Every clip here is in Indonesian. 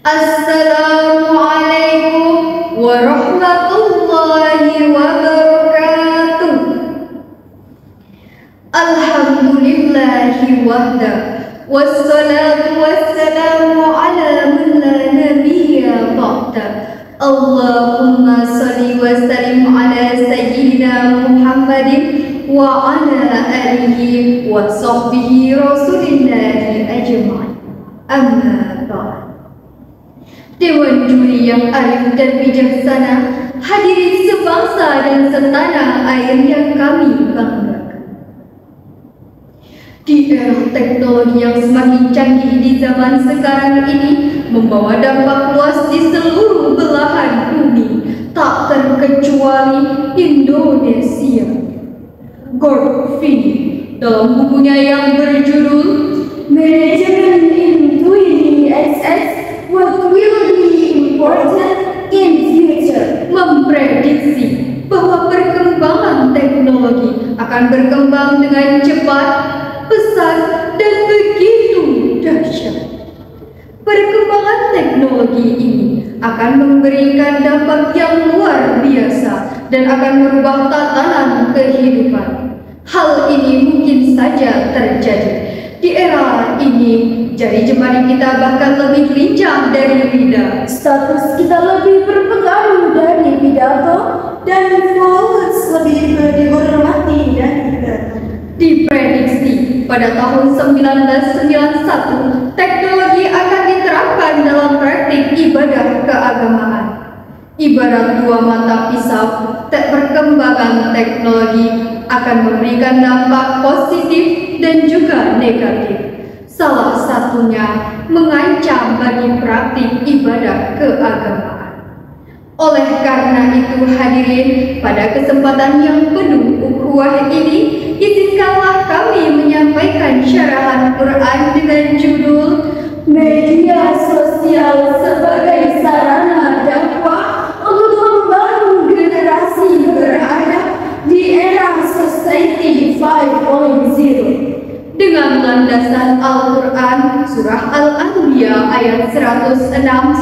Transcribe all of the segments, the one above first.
Assalamualaikum warahmatullahi wabarakatuh. Alhamdulillahi wahda, wassalatu wassalamu ala man la nabiyya ba'da. Allahumma salli wa sallim ala sayyidina Muhammadin wa ala alihi wa sahbihi rasulillahi ajma'in. Amma ba'd. Dewan juri yang arif dan bijaksana, hadirin sebangsa dan setanah air yang kami banggakan. Di era teknologi yang semakin canggih di zaman sekarang ini, membawa dampak luas di seluruh belahan bumi, tak terkecuali Indonesia. Gordon Fee dalam bukunya yang berjudul Management in 20XX What will be important in future memprediksi bahwa perkembangan teknologi akan berkembang dengan cepat, pesat, dan begitu dahsyat. Perkembangan teknologi ini akan memberikan dampak yang luar biasa dan akan merubah tatanan kehidupan. Hal ini mungkin saja terjadi di era ini. Jari jemari kita bahkan lebih lincah dari lidah. Status kita lebih berpengaruh dari pidato, dan followers lebih dihormati dari pidato. Diprediksi pada tahun 1991 teknologi akan diterapkan dalam praktik ibadah keagamaan. Ibarat dua mata pisau, perkembangan teknologi akan memberikan dampak positif dan juga negatif. Salah satunya mengancam bagi praktik ibadah keagamaan. Oleh karena itu hadirin, pada kesempatan yang penuh ukhuwah ini, izinkanlah kami menyampaikan syarahan Quran dengan judul Media Sosial sebagai Sarana Dakwah untuk membangun generasi beradab di era Society 5.0. dengan landasan Al-Quran Surah Al-Anbiya ayat 106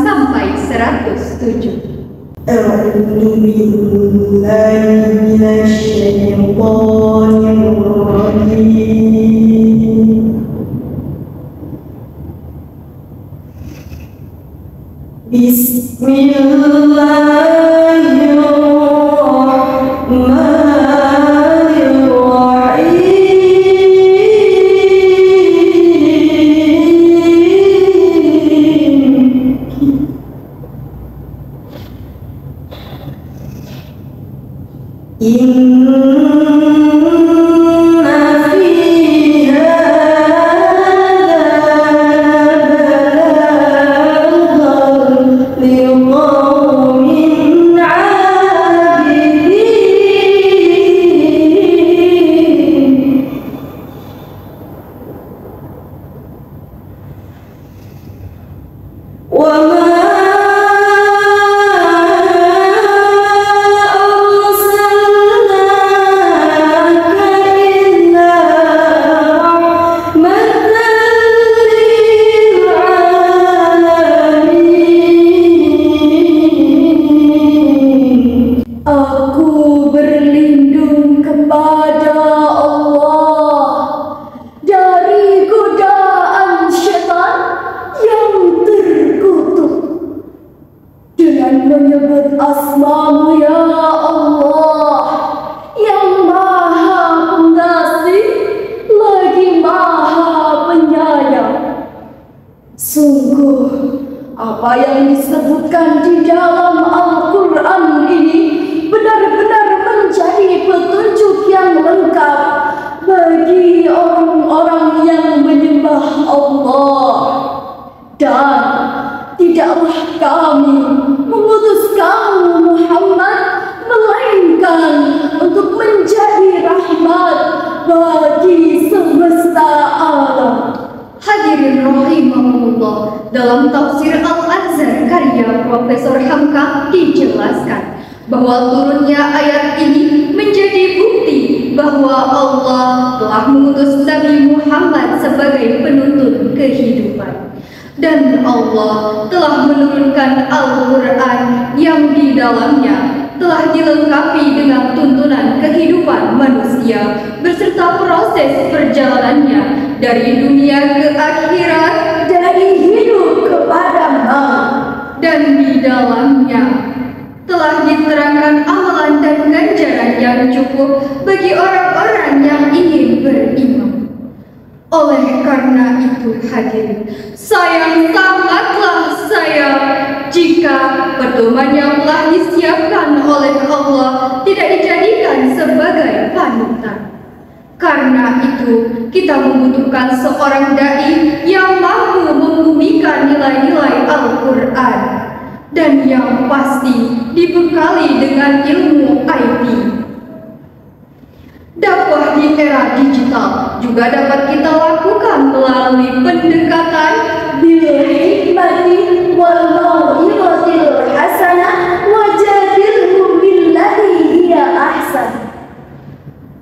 sampai 107. A'udzu billahi minasyaitonir rajim. Bismillahirrahmanirrahim. Menyebut asma-Mu ya Allah, yang maha pengasih lagi maha penyayang. Sungguh apa yang disebutkan di dalam Al-Quran ini benar-benar menjadi petunjuk yang lengkap bagi orang-orang yang menyembah Allah. Dan tidaklah kami mengutus kamu Muhammad melainkan untuk menjadi rahmat bagi semesta alam. Hadirin rahimahullah, dalam tafsir Al-Azhar karya Profesor Hamka dijelaskan bahwa turunnya ayat ini menjadi bukti bahwa Allah telah mengutus Nabi Muhammad sebagai penuntun kehidupan. Dan Allah telah menurunkan Al-Quran yang di dalamnya telah dilengkapi dengan tuntunan kehidupan manusia beserta proses perjalanannya dari dunia ke akhirat, dari hidup kepada maut. dan di dalamnya telah diterangkan amalan dan ganjaran yang cukup bagi orang-orang yang ingin beriman. Oleh karena itu hadirin, sangatlah sayang jika pedoman yang telah disiapkan oleh Allah tidak dijadikan sebagai panutan. Karena itu, kita membutuhkan seorang dai yang mampu membumikan nilai-nilai Al-Quran dan yang pasti dibekali dengan ilmu IT. Dakwah di era digital juga dapat kita lakukan melalui pendekatan bil hikmati wal mau'izatil hasanah wajadilhum billati hiya ahsan.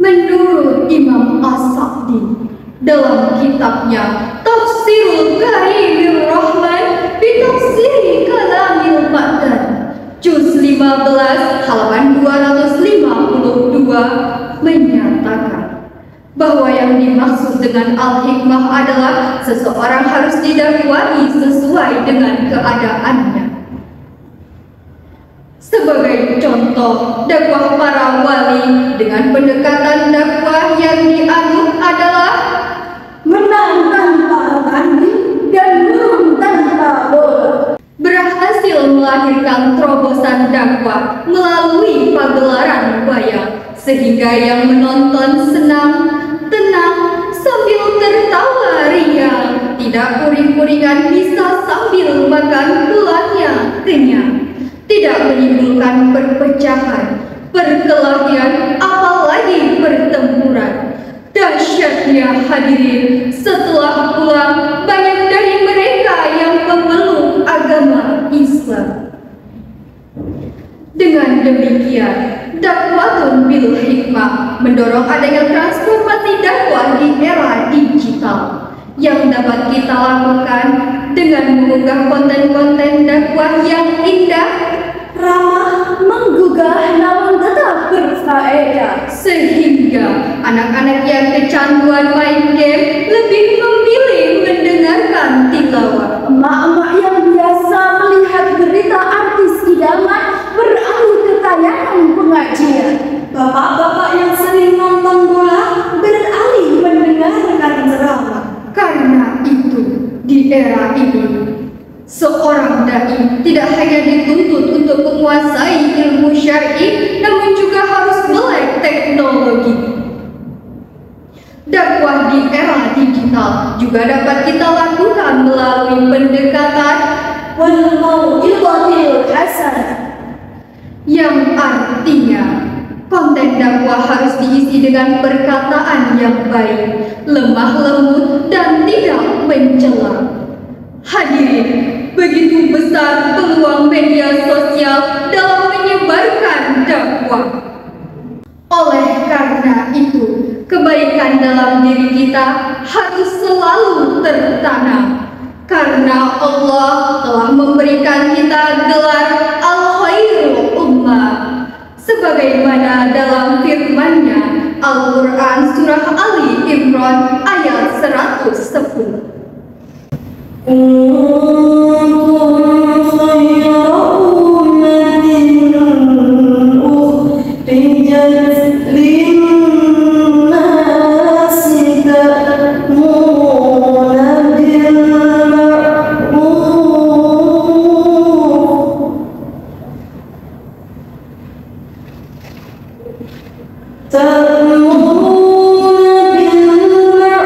Menurut Imam As-Sa'di dalam kitabnya Tafsirul Karimir Rahman bi Tafsiri Kalamil Ma'dan juz 15 halaman 252 menyatakan bahwa yang dimaksud dengan al-hikmah adalah seseorang harus didakwahi sesuai dengan keadaannya. Sebagai contoh, dakwah para wali dengan pendekatan dakwah yang dianut adalah menang tanpa tanding dan menang tanpa bola. Berhasil melahirkan terobosan dakwah melalui pagelaran wayang sehingga yang menonton senang, tenang, sambil tertawa riang, tidak uring-uringan bisa sambil makan pulangnya kenyang, tidak menimbulkan perpecahan, perkelahian, apalagi pertempuran. Dahsyatnya hadirin, setelah pulang banyak dari mereka yang memeluk agama Islam. Dengan demikian, dakwatun bil hikmah mendorong adanya transformasi dakwah di era digital yang dapat kita lakukan dengan mengunggah konten-konten dakwah yang indah, ramah, menggugah namun tetap berfaedah, sehingga anak-anak yang kecanduan main game lebih memilih mendengarkan tilawah. emak-emak yang biasa melihat berita artis idaman beralih ke tayangan pengajian, bapak-bapak yang sering nonton bola beralih mendengarkan ceramah. Karena itu, di era ini, seorang dai tidak hanya dituntut untuk menguasai ilmu syar'i, namun juga harus melek teknologi. Dakwah di era digital juga dapat kita lakukan melalui pendekatan wal mau'izatil hasanah, yang artinya konten dakwah harus diisi dengan perkataan yang baik, lemah lembut, dan tidak mencela. Hadirin, begitu besar peluang media sosial dalam menyebarkan dakwah. Oleh karena itu, kebaikan dalam diri kita harus selalu tertanam. Karena Allah telah memberikan kita gelar Al-Khairul Ummah, sebagaimana dalam firman-Nya Al-Quran Surah Ali Imran ayat 110. تأمرون بالمعروف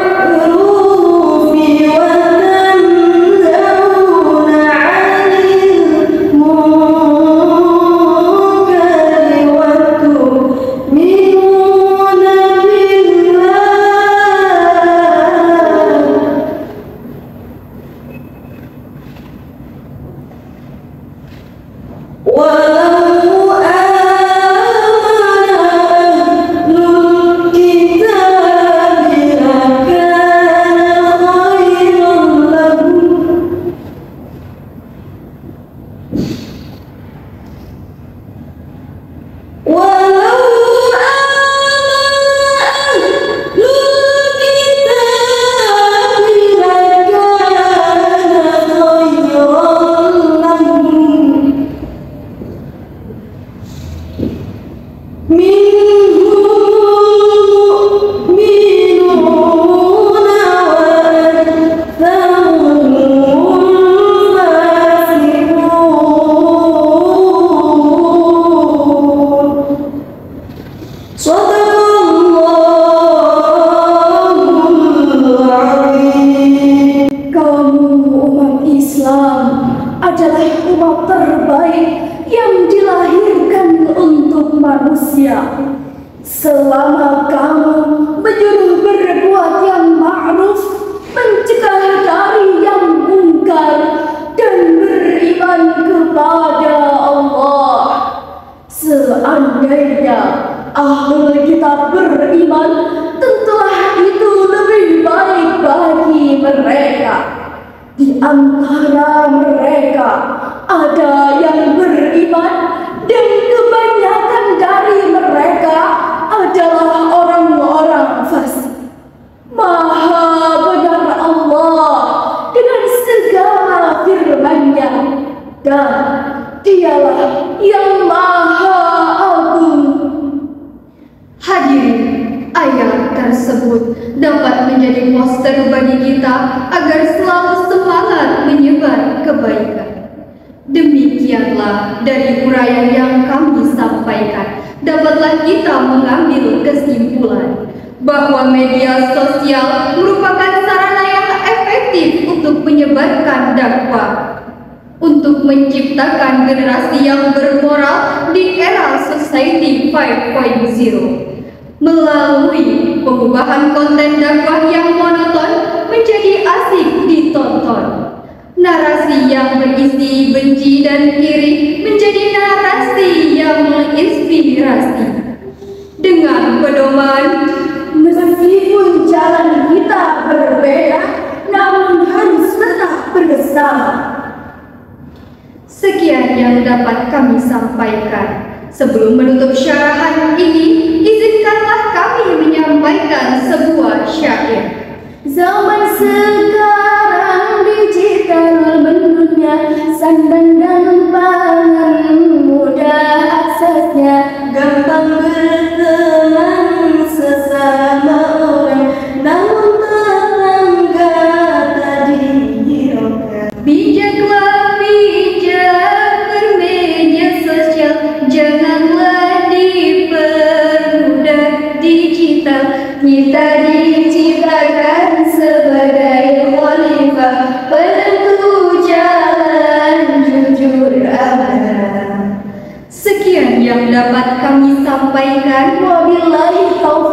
menjadi poster bagi kita agar selalu semangat menyebar kebaikan. Demikianlah dari uraian yang kami sampaikan, dapatlah kita mengambil kesimpulan bahwa media sosial merupakan sarana yang efektif untuk menyebarkan dakwah, untuk menciptakan generasi yang bermoral di era Society 5.0 melalui pengubahan konten dakwah yang monoton menjadi asik ditonton. Narasi yang berisi benci dan iri menjadi narasi yang menginspirasi. Dengan pedoman, meskipun jalan kita berbeda, namun harus tetap bersama. Sekian yang dapat kami sampaikan. Sebelum menutup syarahan ini, izinkanlah kami menyampaikan sebuah syair. Zaman sekarang digital mendunia, sandang dan pangan mudah aksesnya, gampang berteman sesama orang, namun tetangga tadi hiraukan. Bijaklah bijak bermedia sosial, janganlah dipermudah digital. Kita diciptakan sebagai khalifah, penentu jalan jujur amanah. Sekian yang dapat kami sampaikan. Wabillahi taufiq.